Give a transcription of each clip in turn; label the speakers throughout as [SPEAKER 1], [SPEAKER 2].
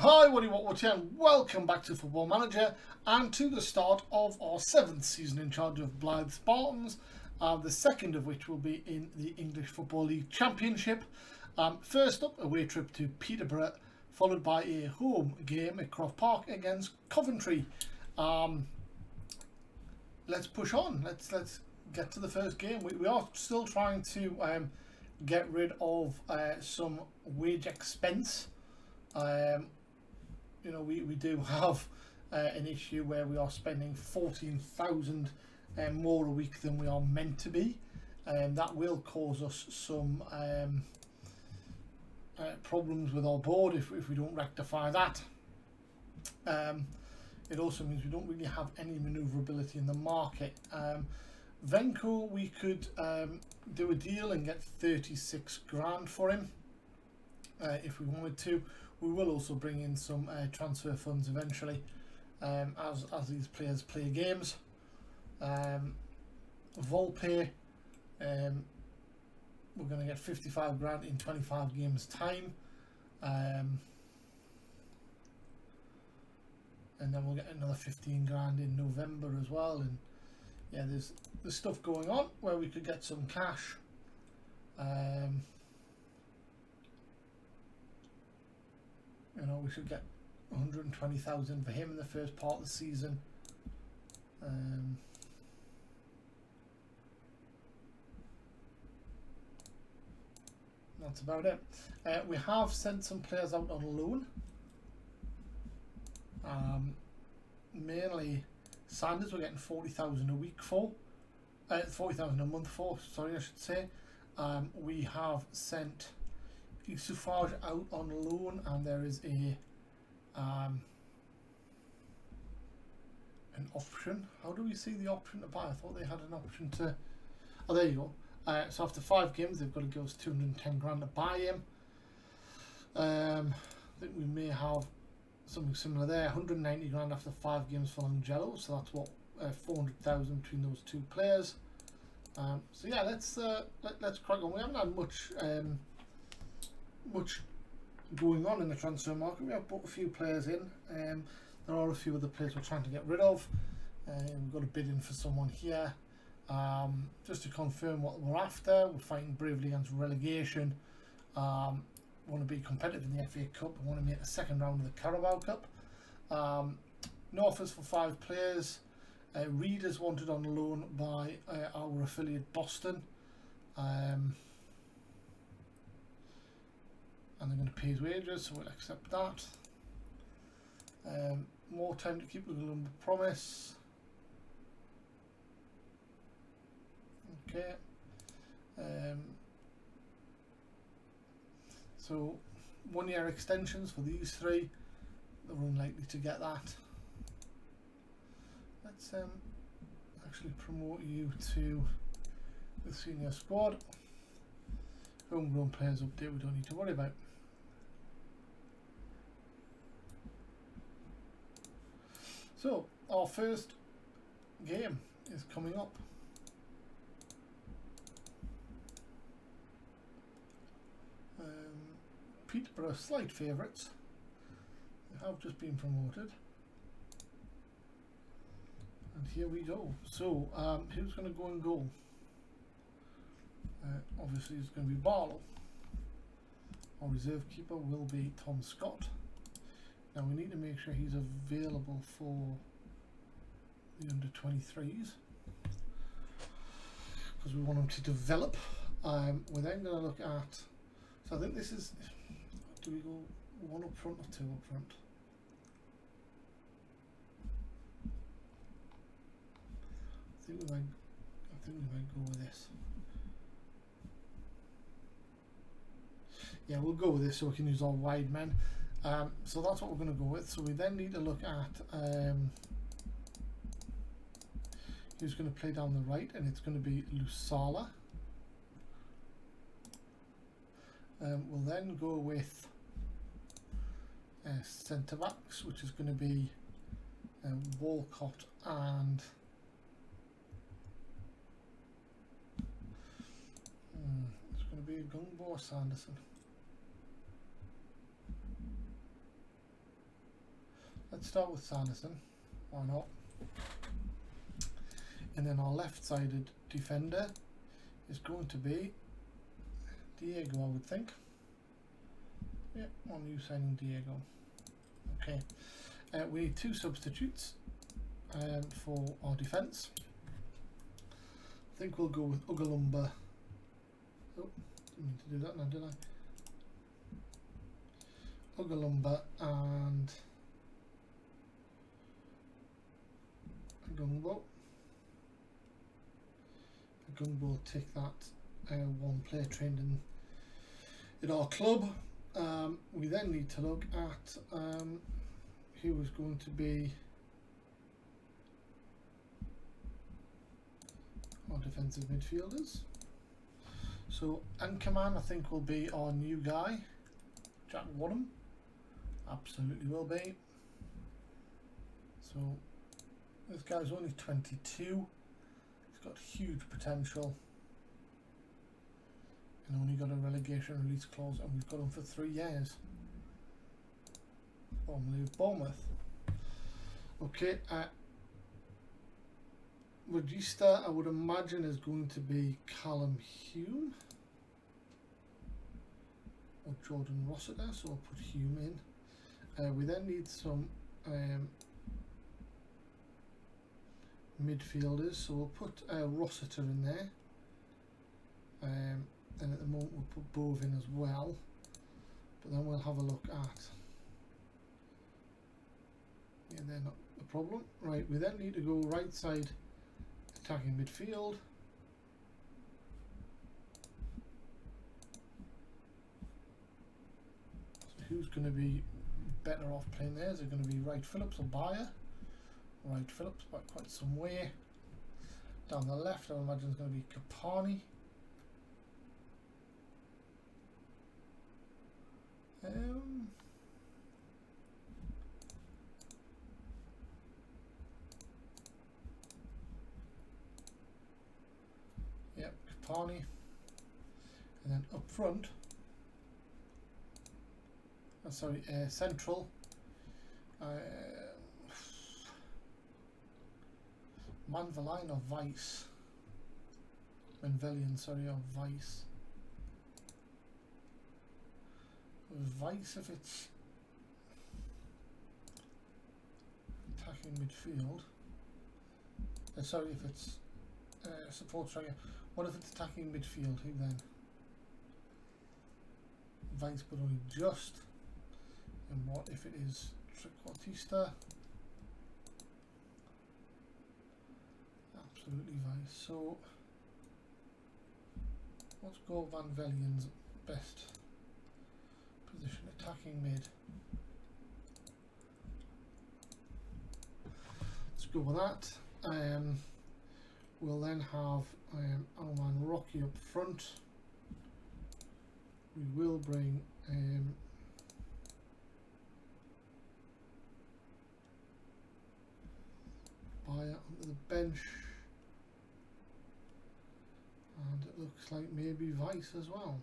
[SPEAKER 1] Hi, what here, and welcome back to Football Manager and to the start of our 7th season in charge of Blythe Spartans, the second of which will be in the English Football League Championship. First up, away trip to Peterborough, followed by a home game at Croft Park against Coventry. Let's push on. Let's get to the first game. We are still trying to get rid of some wage expense. You know, we do have an issue where we are spending 14,000 more a week than we are meant to be, and that will cause us some problems with our board if we don't rectify that. It also means we don't really have any manoeuvrability in the market. Venko, we could do a deal and get 36 grand for him if we wanted to. We will also bring in some transfer funds eventually as these players play games. Volpe, we're going to get 55 grand in 25 games time. And then we'll get another 15 grand in November as well. And yeah, there's stuff going on where we could get some cash. You know, we should get 120,000 for him in the first part of the season. That's about it. We have sent some players out on loan. Mainly Sanders, we're getting 40,000 a week for. 40,000 a month for, sorry, I should say. We have sent Isufaj out on loan, and there is an option. How do we see the option to buy? I thought they had an option to. Oh, there you go. So after 5 games, they've got to give us 210 grand to buy him. I think we may have something similar there. 190 grand after 5 games for Angelo. So that's what 400,000 between those 2 players. So yeah, let's crack on. We haven't had much going on in the transfer market. We have brought a few players in. There are a few other players we're trying to get rid of. We've got a bid in for someone here. Just to confirm what we're after, we're fighting bravely against relegation. Want to be competitive in the FA Cup. We want to make a second round of the Carabao Cup. No offers for 5 players. Reed is wanted on loan by our affiliate Boston. And they're going to pay his wages, so we'll accept that. More time to keep with the lumber promise. Okay. So 1-year extensions for these 3. They're unlikely to get that. Let's actually promote you to the senior squad. Homegrown players update we don't need to worry about. So our first game is coming up. Peterborough slight favourites. They have just been promoted. And here we go. So who's going to go and goal? Obviously it's going to be Barlow. Our reserve keeper will be Tom Scott. Now we need to make sure he's available for the under-23s because we want him to develop. We're then going to look at, so I think this is, do we go 1 up front or 2 up front? I think we might go with this. Yeah, we'll go with this so we can use all wide men. So that's what we're going to go with. So we then need to look at who's going to play down the right, and it's going to be Lusala. We'll then go with centre backs, which is going to be Walcott and it's going to be Gungbo or Sanderson. let's start with Sanderson. Why not? And then our left-sided defender is going to be Diego, I would think. Yeah, on new signing Diego. Okay. We need 2 substitutes for our defence. I think we'll go with Ugalumba. Oh, didn't mean to do that now, did I? Ugalumba and Gungbo. Gungbo will take that one player trained in our club. We then need to look at who is going to be our defensive midfielders. So Anchorman, I think, will be our new guy. Jack Wadham. Absolutely will be. So this guy's only 22. He's got huge potential. And only got a relegation release clause, and we've got him for 3 years. Formerly of Bournemouth. Okay, Regista, I would imagine, is going to be Callum Hume or Jordan Rossiter, so I'll put Hume in. We then need some midfielders, so we'll put Rossiter in there. And at the moment we'll put Bove in as well, but then we'll have a look at, yeah, they're not a problem. Right, we then need to go right side attacking midfield. So who's going to be better off playing there? Is it going to be Wright Phillips or Bayer? Wright Phillips by quite some way. Down the left I imagine it's going to be Kapani. Yep, Kapani. And then up front, central, Manveline or Vice? Manvelian, sorry, or Vice. Vice if it's attacking midfield. Sorry, if it's support striker. What if it's attacking midfield? Who then? Vice, but only just. And what if it is Trequartista? Absolutely Vice. So let's go Van Velien's best position, attacking mid. Let's go with that. We'll then have Alman Rocky up front. We will bring Bayer onto the bench, and it looks like maybe Vice as well.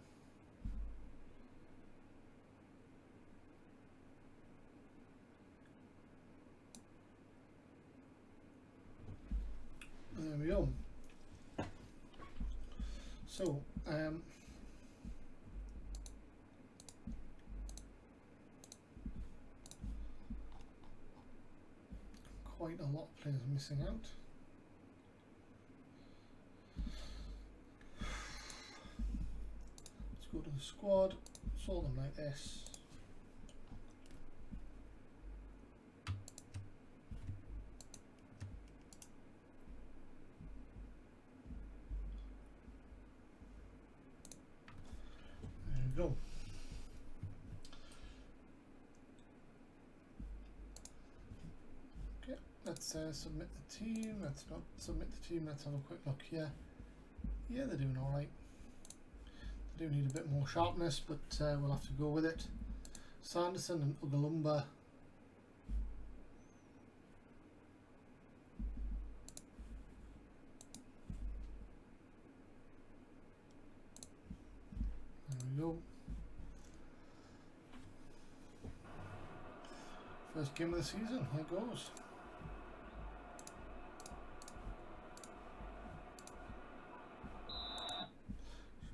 [SPEAKER 1] There we go. So quite a lot of players missing out. Let's go to the squad, sort them like this. Go. Okay, let's submit the team. Let's not submit the team. Let's have a quick look here. Yeah, they're doing all right. They do need a bit more sharpness, but we'll have to go with it. Sanderson and Ugalumba. There we go. First game of the season, here goes.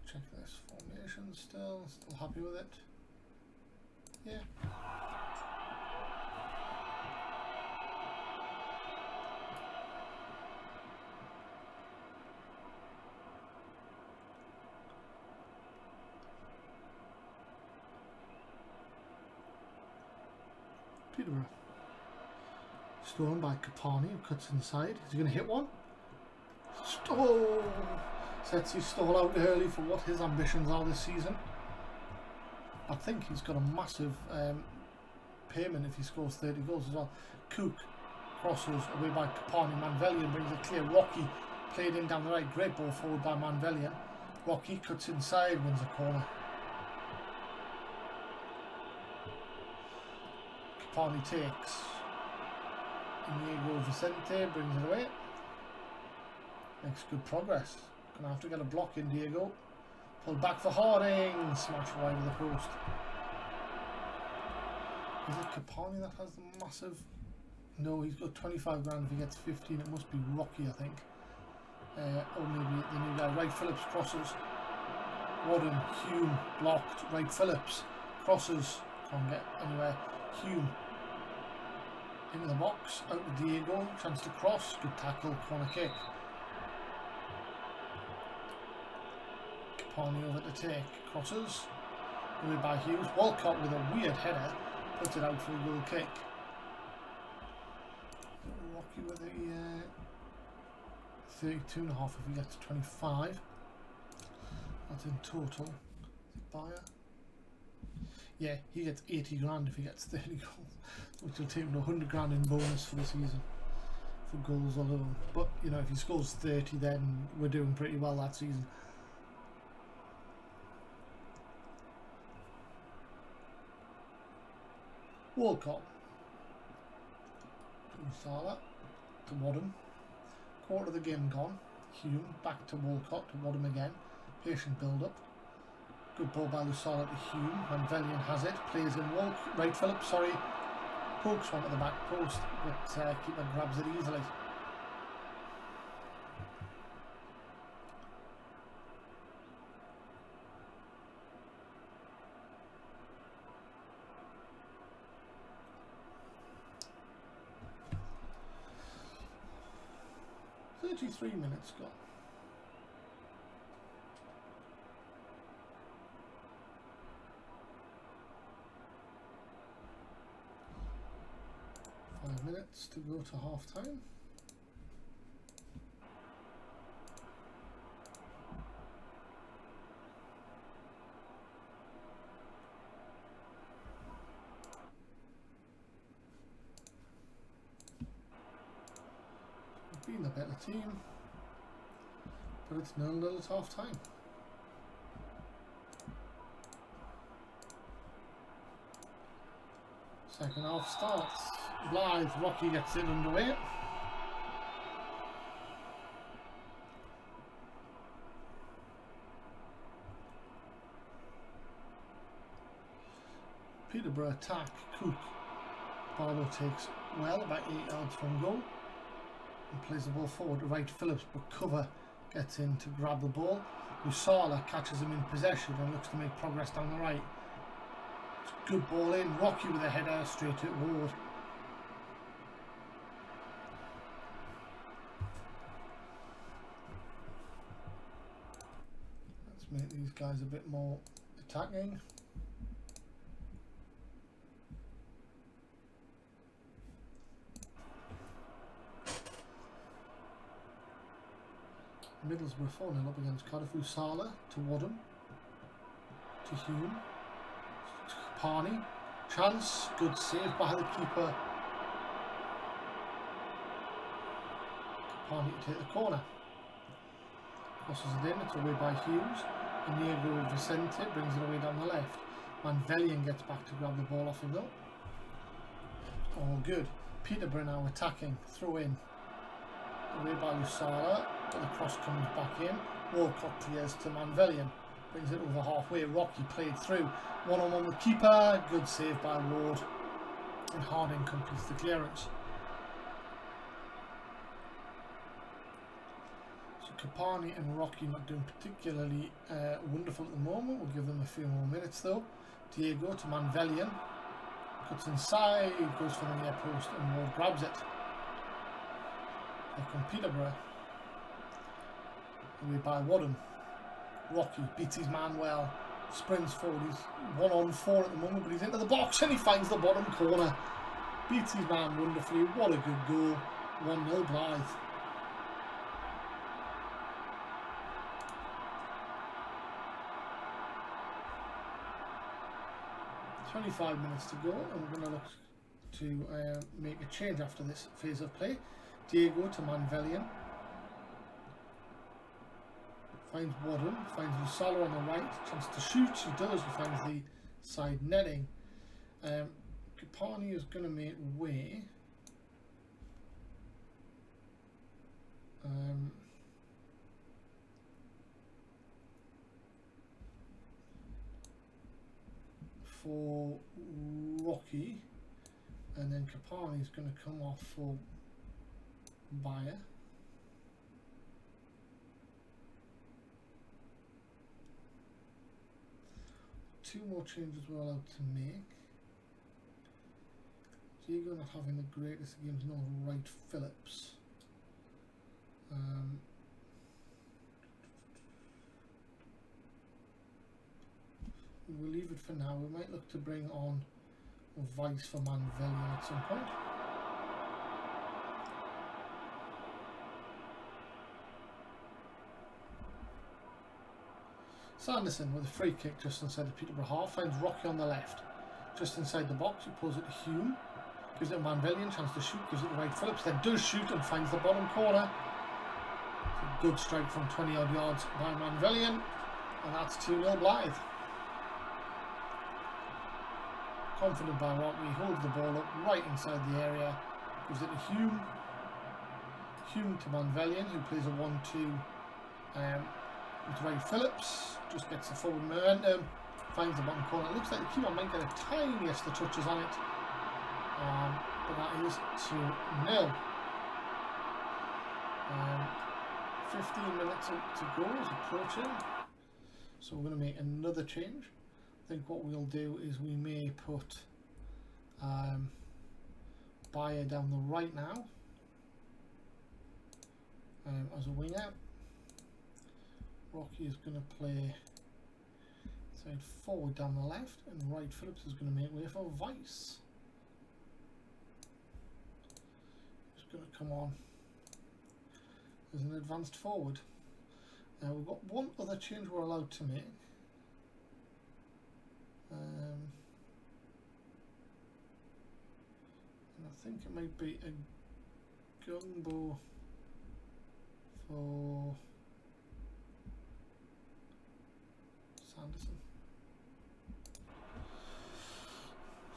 [SPEAKER 1] Check this formation still happy with it. Yeah. Peterborough. Stolen by Capani, who cuts inside. Is he going to hit one? Oh! Sets his stall out early for what his ambitions are this season. I think he's got a massive payment if he scores 30 goals as well. Cook crosses away by Capani. Manvelian brings a clear. Rocky played in down the right. Great ball forward by Manvelian. Rocky cuts inside, wins a corner. Capani takes. Inigo Vicente brings it away. Makes good progress. Gonna have to get a block in, Diego. Pull back for Harding. Smash wide of the post. Is it Capani that has the massive? No, he's got 25 grand. If he gets 15, it must be Rocky, I think. Or maybe the new guy. Wright Phillips crosses. Warden, Hume blocked. Wright Phillips crosses. Can't get anywhere. Hume into the box. Out to Diego. Chance to cross. Good tackle. Corner kick. Capani over to take. Crosses. Away by Hughes. Walcott with a weird header. Puts it out for a goal kick. Rocky with a 32.5 if he gets 25. That's in total. Is it Bayer? Yeah, he gets 80 grand if he gets 30 goals, which will take him to 100 grand in bonus for the season for goals alone. But you know, if he scores 30, then we're doing pretty well that season. Walcott. Salah to Wadham. Quarter of the game gone. Hume back to Walcott to Wadham again. Patient build up. Good ball by Lusala to Hume. Manvelian has it. Plays in Wright Phillips, sorry. Pokes one at the back post, but keeper grabs it easily. .33 minutes gone. Minutes to go to half time. We've been the better team, but it's 0-0 at half time. Second half starts. Blythe, Rocky gets in underway. Peterborough attack. Cook. Barlow takes well, about 8 yards from goal. And plays the ball forward to Wright Phillips, but cover gets in to grab the ball. Lusala catches him in possession and looks to make progress down the right. Good ball in. Rocky with a header straight at Ward. Make these guys a bit more attacking. Middlesbrough 4-0 up against Cardiff. Sala to Wadham. To Hume. To Capani. Chance. Good save by the keeper. Capani to take the corner. Crosses it in. It's away by Hughes. Inigo Vicente brings it away down the left. Manvelian gets back to grab the ball off him though. All good. Peterborough now attacking. Throw in. Away by Lusala. But the cross comes back in. Walcott clears to Manvelian. Brings it over halfway. Rocky played through. One-on-one with keeper. Good save by Ward. and Harding completes the clearance. So Kapani and Rocky not doing particularly wonderful at the moment. We'll give them a few more minutes though. Diego to Manvelian, cuts inside, goes for the near post, and Ward grabs it. Here come Peterborough, away by Wadham. Rocky beats his man well, sprints forward, he's 1-on-4 at the moment, but he's into the box and he finds the bottom corner. Beats his man wonderfully. What a good goal. 1-0 Blythe. "25 minutes to go, and we're going to look to make a change after this phase of play. Diego to Manvelian. Finds Wadham, finds Lusala on the right, chance to shoot, he does, he finds the side netting. Kapani is going to make way. For Rocky, and then Kapani is going to come off for Bayer. Two more changes we're allowed to make. Diego not having the greatest of games, no Wright Phillips. We'll leave it for now. We might look to bring on Vice for Manvelian at some point. Sanderson with a free kick just inside the Peterborough half, finds Rocky on the left. Just inside the box, he pulls it to Hume, gives it to Manvelian, chance to shoot, gives it to Wright Phillips, then does shoot and finds the bottom corner. It's a good strike from 20 odd yards by Manvelian, and that's 2-0 Blythe. Confident by Rocky, holds the ball up right inside the area, gives it to Hume. Hume to Manvelian, who plays a 1-2 with Wright Phillips, just gets the forward momentum, finds the bottom corner. It looks like the keeper might get the tiniest of touches on it, but that is 2-0. 15 minutes to go is approaching, so we're going to make another change. I think what we'll do is we may put Bayer down the right now as a winger. Rocky is going to play side forward down the left, and Wright Phillips is going to make way for Vice. He's going to come on as an advanced forward. Now we've got one other change we're allowed to make. And I think it might be a Gumbo for Sanderson.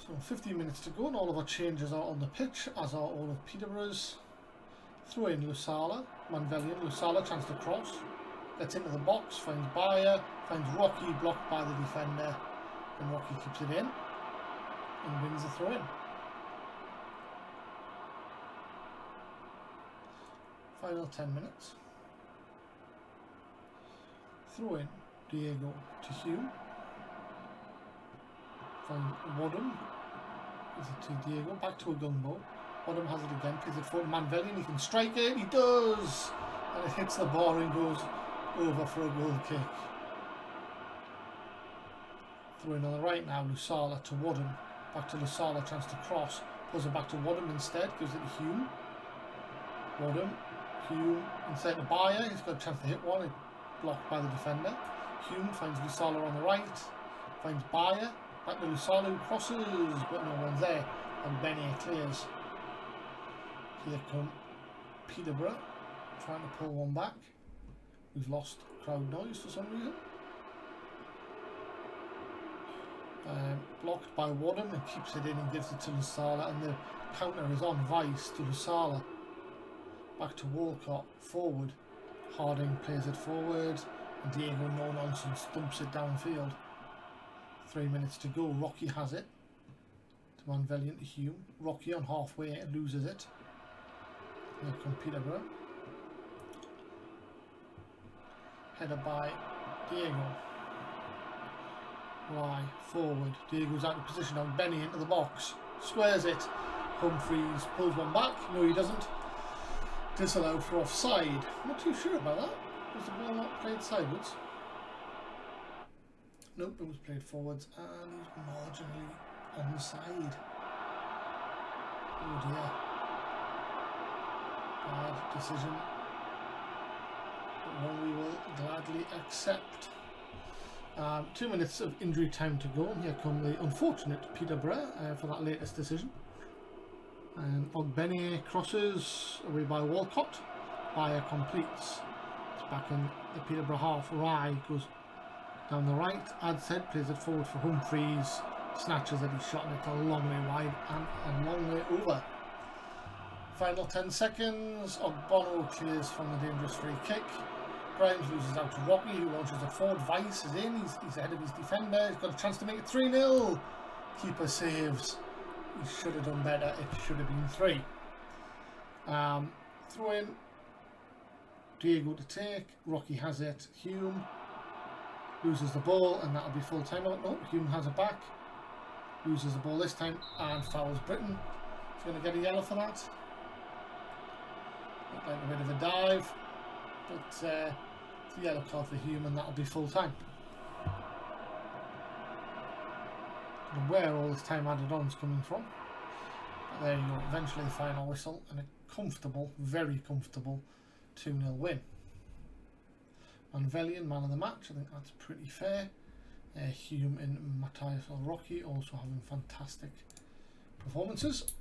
[SPEAKER 1] So 15 minutes to go, and all of our changes are on the pitch, as are all of Peterborough's. Throw in Lusala, Manvelian, Lusala, chance to cross, gets into the box, finds Bayer, finds Rocky, blocked by the defender, and Rocky keeps it in and wins the throw in. Final 10 minutes. Throw in Diego to Hume. Find Wadham. Gives it to Diego. Back to a Gumbo. Wadham has it again. Gives it for Manvelian. He can strike it. He does! And it hits the bar and goes over for a goal kick. Throw in on the right now. Lusala to Wadham. Back to Lusala. Chance to cross. Pulls it back to Wadham instead. Gives it to Hume. Wadham. Hume inside the Bayer. He's got a chance to hit one. It blocked by the defender. Hume finds Lusala on the right. Finds Bayer. Back to Lusala, who crosses, but no one's there. And Benet clears. Here come Peterborough, trying to pull one back. We've lost crowd noise for some reason. Blocked by Wadham, and keeps it in and gives it to Lusala, and the counter is on Vice to Lusala. Back to Walcott, forward. Harding plays it forward, and Diego no nonsense dumps it downfield. 3 minutes to go. Rocky has it to Van Velian to Hume. Rocky on halfway loses it. Here come Peterborough. Headed by Diego. Rye forward. Diego's out of position on Benny into the box. Squares it. Humphreys pulls one back. No, he doesn't. Disallowed for offside. Not too sure about that. Was the ball not played sideways? Nope, it was played forwards and he's marginally onside. Oh dear. Bad decision. But one we will gladly accept. 2 minutes of injury time to go, and here come the unfortunate Peterborough for that latest decision. And Ogbene crosses away by Walcott. Bayer completes. It's back in the Peterborough half. Rye goes down the right. Adsaid plays it forward for Humphreys. Snatches it, he's shot it a long way wide and a long way over. Final 10 seconds. Ogbono clears from the dangerous free kick. Grimes loses out to Rocky, who launches it forward. Vice is in, he's ahead of his defender. He's got a chance to make it 3-0. Keeper saves. He should have done better. It should have been 3. Throw in. Diego to take. Rocky has it. Hume loses the ball, and that'll be full time out. No, Hume has it back. Loses the ball this time and fouls Britain. He's going to get a yellow for that. Looked like a bit of a dive, but it's a yellow card for Hume, and that'll be full time. I don't know where all this time added on is coming from. But there you go, eventually the final whistle, and a comfortable, very comfortable 2-0 win. Van Velian, man of the match, I think that's pretty fair. Hume and Matthias Rocky also having fantastic performances.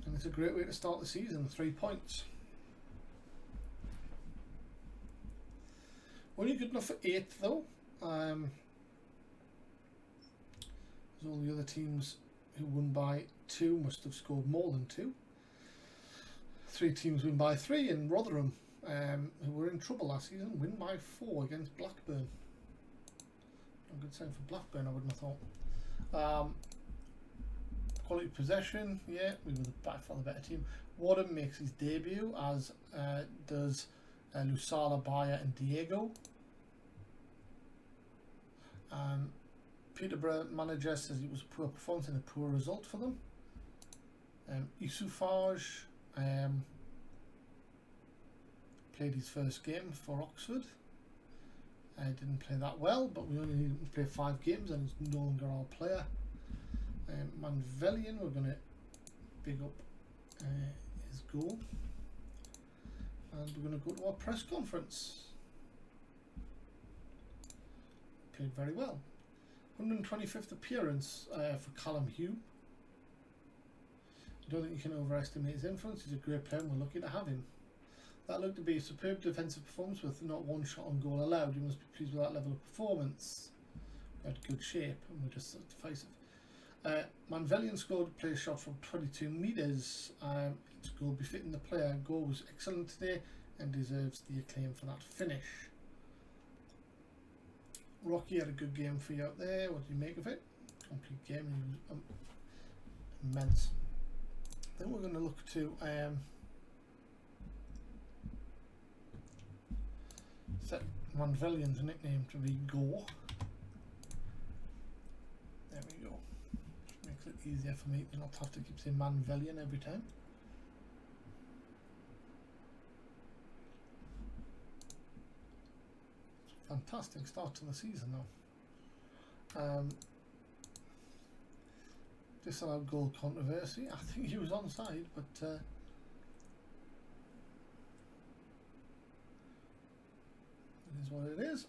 [SPEAKER 1] And it's a great way to start the season, 3 points. Only good enough for 8th though. There's all the other teams who won by 2 must have scored more than 2. 3 teams win by 3, and Rotherham, who were in trouble last season, win by 4 against Blackburn. A good sign for Blackburn, I wouldn't have thought. Quality possession, yeah, we were by far the better team. Wadham makes his debut, as does Lusala, Bayer and Diego. Peterborough manager says it was a poor performance and a poor result for them. Isufaj played his first game for Oxford. Didn't play that well, but we only need him to play 5 games and he's no longer our player. Van Velian, we're going to big up his goal. And we're going to go to our press conference. Played very well. 125th appearance for Callum Hume. I don't think you can overestimate his influence. He's a great player and we're lucky to have him. That looked to be a superb defensive performance with not one shot on goal allowed. You must be pleased with that level of performance. We had good shape and we're just decisive. Van Velian scored, played a shot from 22 metres. It's a goal befitting the player. Goal was excellent today and deserves the acclaim for that finish. Rocky had a good game for you out there. What did you make of it? Complete game. He was immense. Then we're going to look to set Van Velian's nickname to be Gore. There we go. Which makes it easier for me to not have to keep saying Van Velian every time. Fantastic start to the season though. Disallowed goal controversy. I think he was onside, but it is what it is.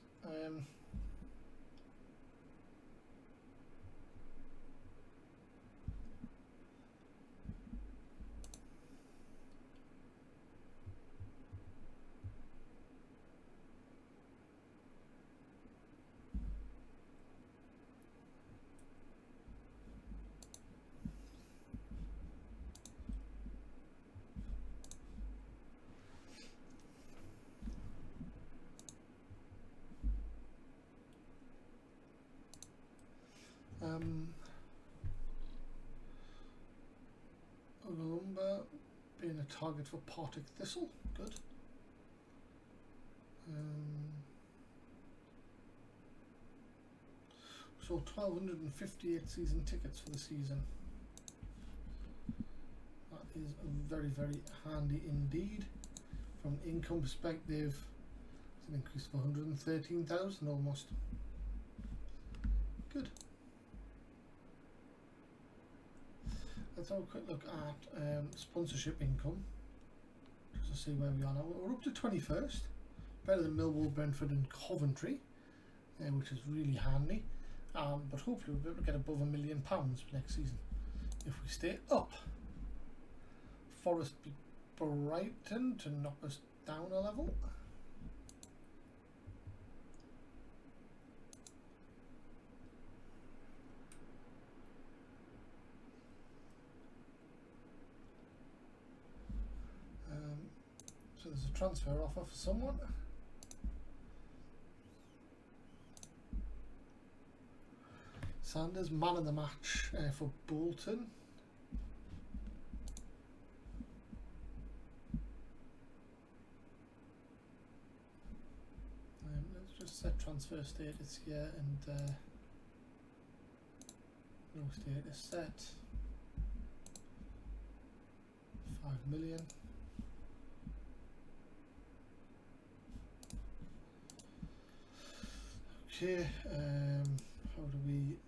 [SPEAKER 1] Ogalumba being a target for Partick Thistle. Good. So 1,258 season tickets for the season. That is very, very handy indeed. From an income perspective, it's an increase of 113,000 almost. Good. Let's have a quick look at sponsorship income, just to see where we are now. We're up to 21st, better than Millwall, Brentford and Coventry, which is really handy. But hopefully we'll be able to get above £1 million next season if we stay up. Forest beat Brighton to knock us down a level. So there's a transfer offer for someone. Sanders, man of the match for Bolton. Let's just set transfer status here and no status set. 5 million. Okay, how do we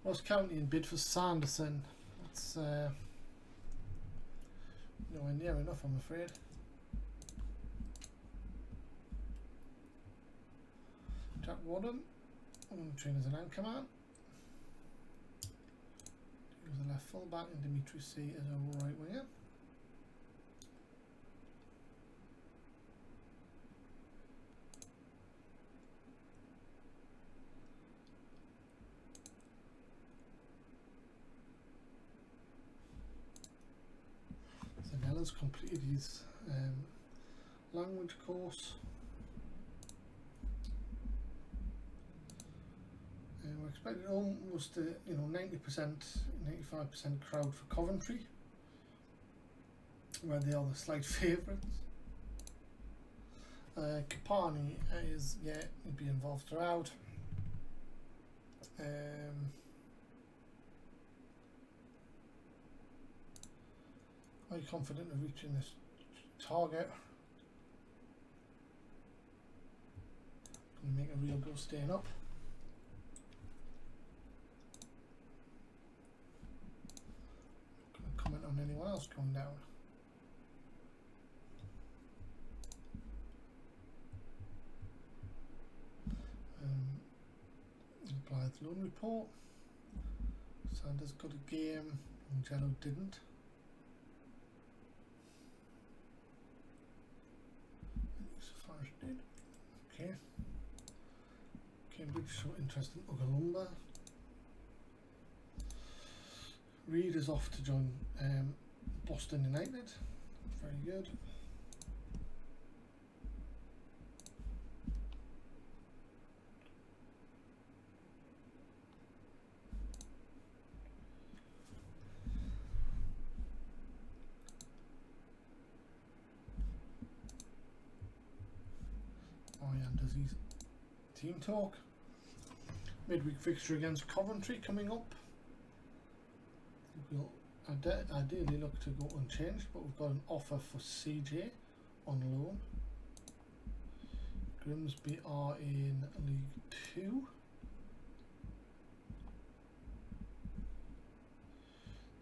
[SPEAKER 1] Ross County in bid for Sanderson? That's nowhere near enough, I'm afraid. Jack Wadham, trained as an anchorman. He was a left fullback and Dimitri C as a right winger. Zanella's completed his language course. We're expecting almost 90%, 95% crowd for Coventry, where they are the slight favourites. Kapani is he'll be involved throughout. Are you confident of reaching this target? Gonna make a real go staying up. Not gonna comment on anyone else going down. Blythe loan report. Sanders got a game and Jello didn't. Did. Okay. Cambridge, so interesting. Ogalumba. Reed is off to join Boston United. Very good. Does his team talk. Midweek fixture against Coventry coming up. We'll ideally look to go unchanged, but we've got an offer for CJ on loan. Grimsby are in League 2. Going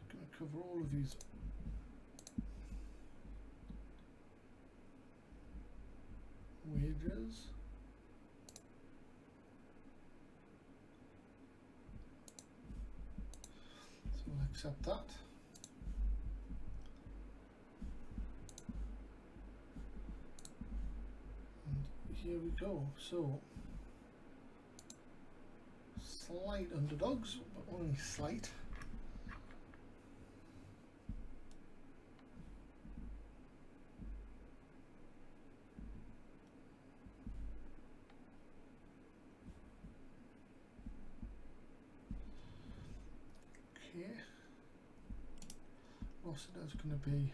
[SPEAKER 1] to cover all of these. Wages. So we'll accept that. And here we go. So slight underdogs, but only slight. Rossiter is going to be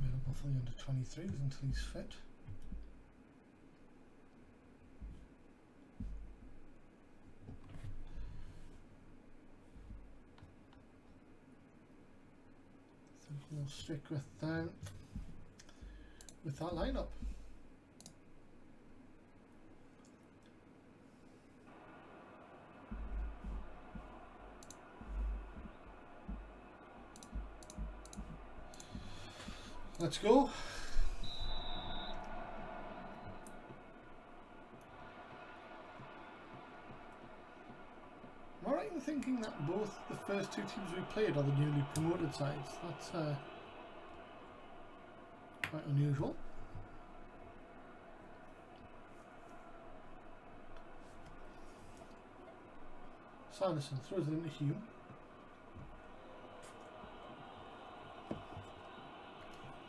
[SPEAKER 1] available for the under-23s until he's fit. I think we'll stick with that lineup. Let's go. Am I right in thinking that both the first two teams we played are the newly promoted sides? That's quite unusual. Sanderson throws it into Hume.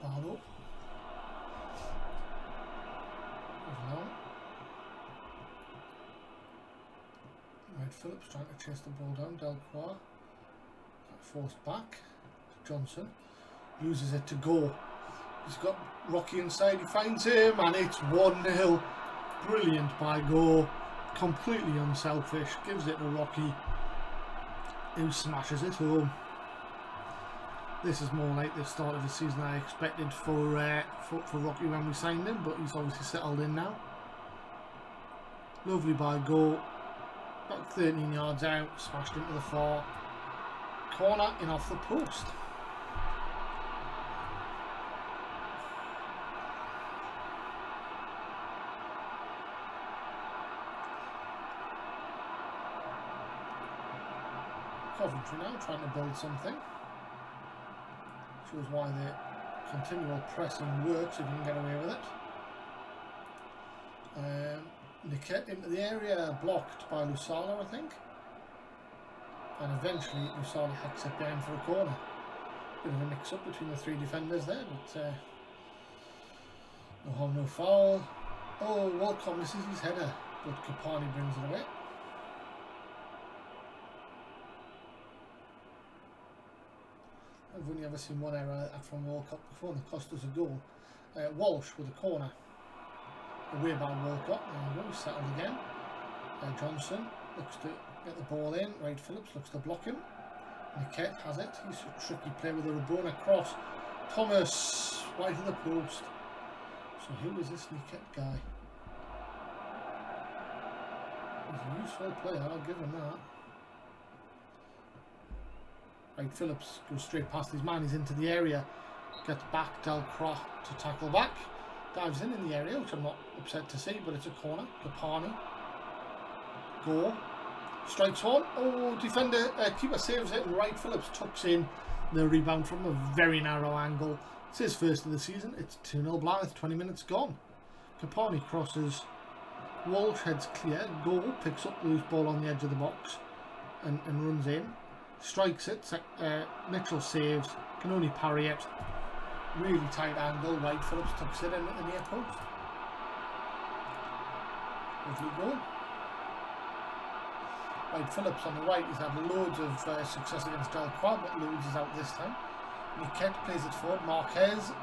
[SPEAKER 1] Barlow. Right, Phillips trying to chase the ball down. Delcroix forced back to Johnson. Uses it to go. He's got Rocky inside. He finds him and it's 1-0. Brilliant by Go. Completely unselfish. Gives it to Rocky, who smashes it home. This is more like the start of the season I expected for Rocky when we signed him, but he's obviously settled in now. Lovely by Go. About 13 yards out, smashed into the far corner in off the post. Coventry now trying to build something. Shows why the continual pressing works if you can get away with it. Niket into the area, blocked by Lusala, I think. And eventually Lusala hacks it down for a corner. Bit of a mix-up between the three defenders there, but no harm, no foul. Oh, Walcott misses his header, but Kapani brings it away. I've only ever seen one error from Walcott before, and it cost us a goal. Walsh with a corner. Away by Walcott. There we go, settled again. Johnson looks to get the ball in. Wright Phillips looks to block him. Niket has it. He's a tricky play with a Rabona cross. Thomas, right of the post. So who is this Niket guy? He's a useful player, I'll give him that. Right, Phillips goes straight past his man, he's into the area, gets back, Delcroix to tackle back, dives in the area, which I'm not upset to see, but it's a corner. Kapani, Go, strikes one, oh, defender, keeper saves it, and Wright Phillips tucks in the rebound from a very narrow angle. It's his first of the season. It's 2-0 Blythe, 20 minutes gone. Kapani crosses, Walsh heads clear, Go picks up the loose ball on the edge of the box and runs in. Strikes it, Mitchell saves, can only parry it. Really tight angle, Wright Phillips tucks it in at the near post. Lovely goal. Wright Phillips on the right, he's had loads of success against Delcroix, but loads is out this time. Niket plays it forward, Marquez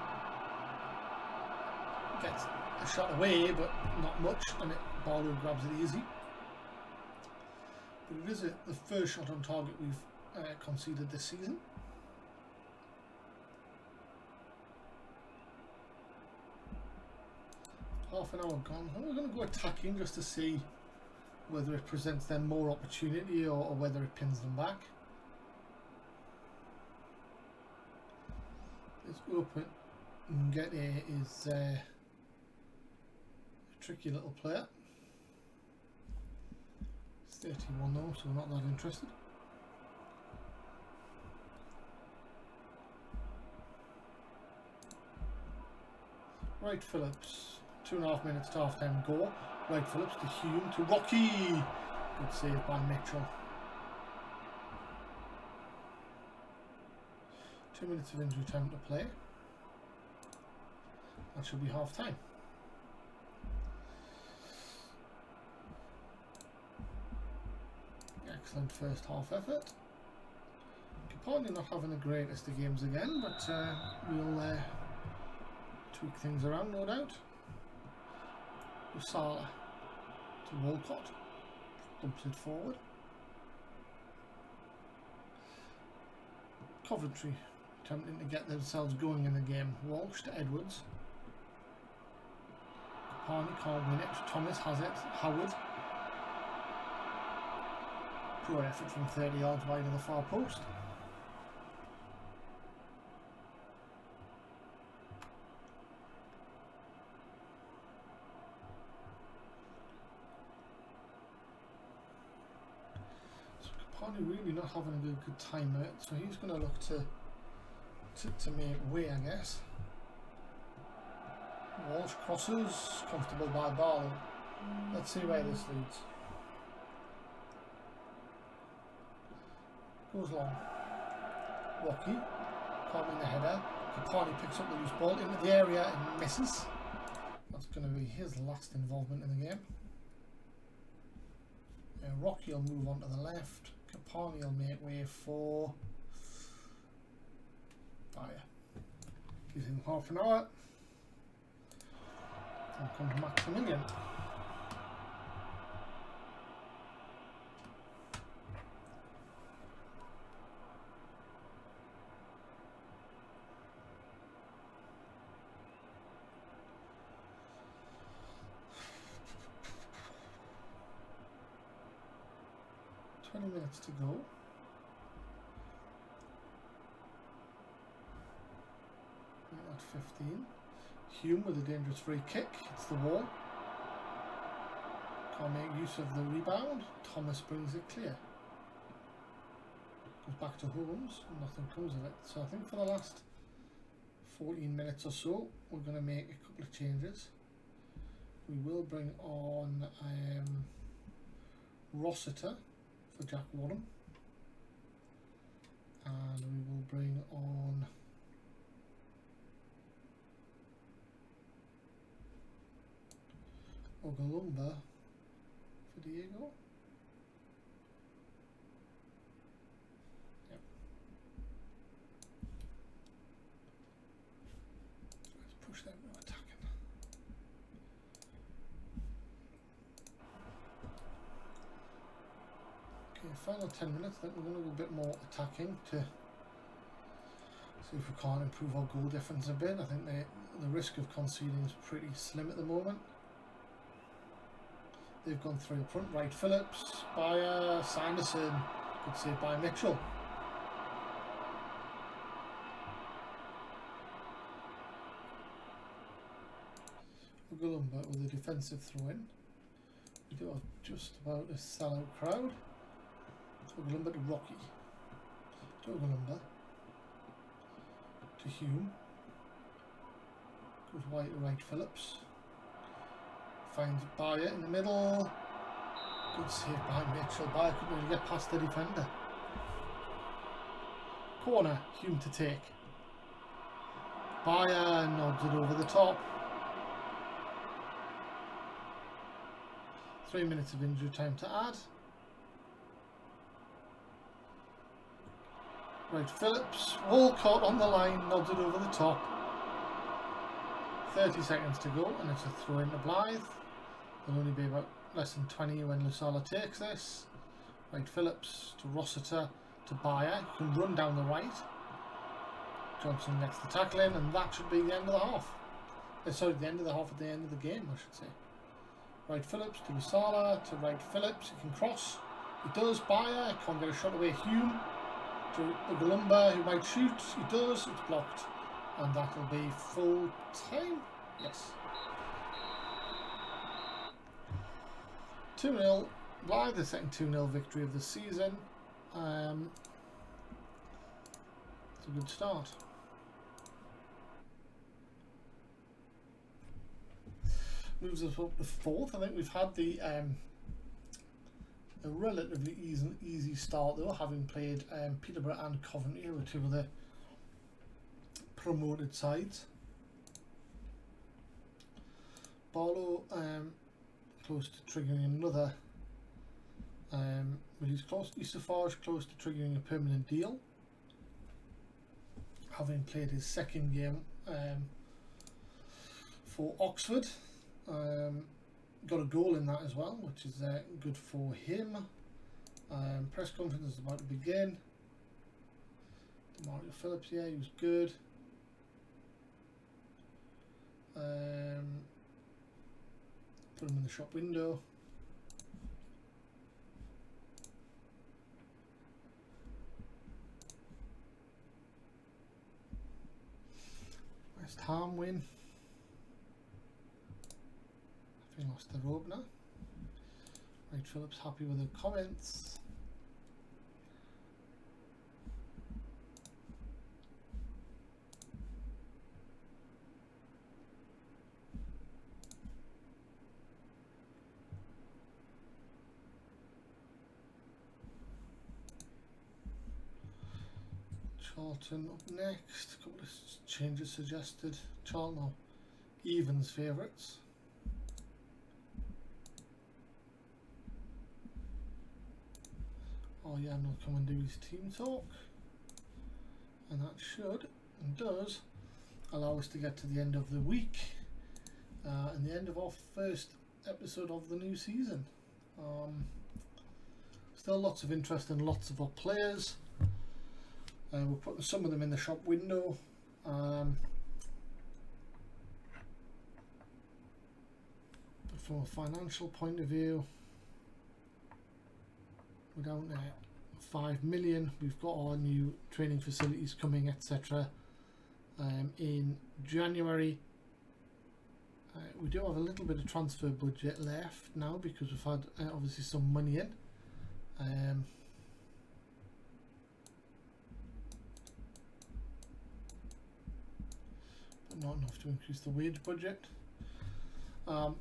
[SPEAKER 1] gets a shot away, but not much, and Barlow grabs it easy. But it is the first shot on target we've conceded this season. Half an hour gone. We're going to go attacking just to see whether it presents them more opportunity or whether it pins them back. It's open. Ngete is a tricky little player. It's 31 though, so we're not that interested. Wright Phillips, 2.5 minutes to half time Go. Wright Phillips to Hume to Rocky. Good save by Mitchell. 2 minutes of injury time to play. That should be half time. excellent first half effort. Capaldi not having the greatest of games again, but we'll tweak things around, no doubt. Usala to Walcott, dumps it forward. Coventry attempting to get themselves going in the game. Walsh to Edwards. Capaldi can't win it. Thomas has it. Howard. Poor effort from 30 yards wide of the far post. Really not having a good time with it, so he's going to look to make way, I guess. Walsh crosses, comfortable by Barlow. Let's see where this leads. Goes long. Rocky, can't win the header. Capaldi picks up the loose ball into the area and misses. That's going to be his last involvement in the game. Rocky will move on to the left. Capaldi will make way for Bayer. Gives him half an hour. Then comes Maximilian. Minutes to go. At 15. Hume with a dangerous free kick, hits the wall. Can't make use of the rebound. Thomas brings it clear. Goes back to Holmes, nothing comes of it. So I think for the last 14 minutes or so, we're going to make a couple of changes. We will bring on Rossiter for Jack Wadham, and we will bring on Ogalumba for Diego. Yep. Let's push them to attacking. Final 10 minutes, I think we're going to go a bit more attacking to see if we can't improve our goal difference a bit. I think the risk of conceding is pretty slim at the moment. They've gone through up front. Wright Phillips, Bayer, Sanderson, good save by Mitchell. Ogalumba with a defensive throw in. We do have just about a sellout crowd. Ogalumba to Rocky. To Ogalumba. To Hume. Goes wide to Wright Phillips. Finds Bayer in the middle. Good save by Mitchell. Bayer couldn't really get past the defender. Corner, Hume to take. Bayer nods it over the top. 3 minutes of injury time to add. Wright Phillips, Walcott on the line, nods it over the top. 30 seconds to go, and it's a throw in to Blythe. There'll only be about less than 20 when Lusala takes this. Wright Phillips to Rossiter to Bayer. He can run down the right. Johnson gets the tackle in, and that should be the end of the half. Sorry, the end of the half at the end of the game, I should say. Wright Phillips to Lusala to Wright Phillips. He can cross. He does. Bayer can't get a shot away. Hume to Ogalumba, who might shoot. He does. It's blocked, and that will be full time. Yes. 2-0. Blythe, the second 2-0 victory of the season. It's a good start. Moves us up to fourth. I think we've had the a relatively easy start though, having played Peterborough and Coventry, who were two of the promoted sides. Barlow close to triggering another But he's so far close to triggering a permanent deal, having played his second game for Oxford. Got a goal in that as well, which is good for him. Press conference is about to begin. Mario Phillips, yeah, he was good. Put him in the shop window. West Ham win. I think lost their opener. Right, Phillips happy with the comments. Charlton up next. A couple of changes suggested. Charlton are evens favourites. Oh yeah, and he'll come and do his team talk, and that should and does allow us to get to the end of the week and the end of our first episode of the new season. Still lots of interest in lots of our players. We're putting some of them in the shop window. From a financial point of view, we're down to 5 million. We've got our new training facilities coming, etc. In January. We do have a little bit of transfer budget left now because we've had obviously some money in. But not enough to increase the wage budget. But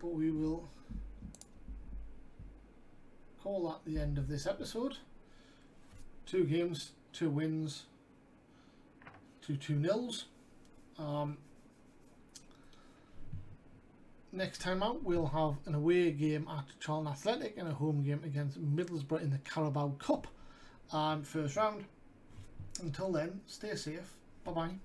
[SPEAKER 1] we will call that the end of this episode. 2 games, 2 wins, 2 2-0s. Next time out we'll have an away game at Charlton Athletic and a home game against Middlesbrough in the Carabao Cup first round. Until then, stay safe. Bye bye.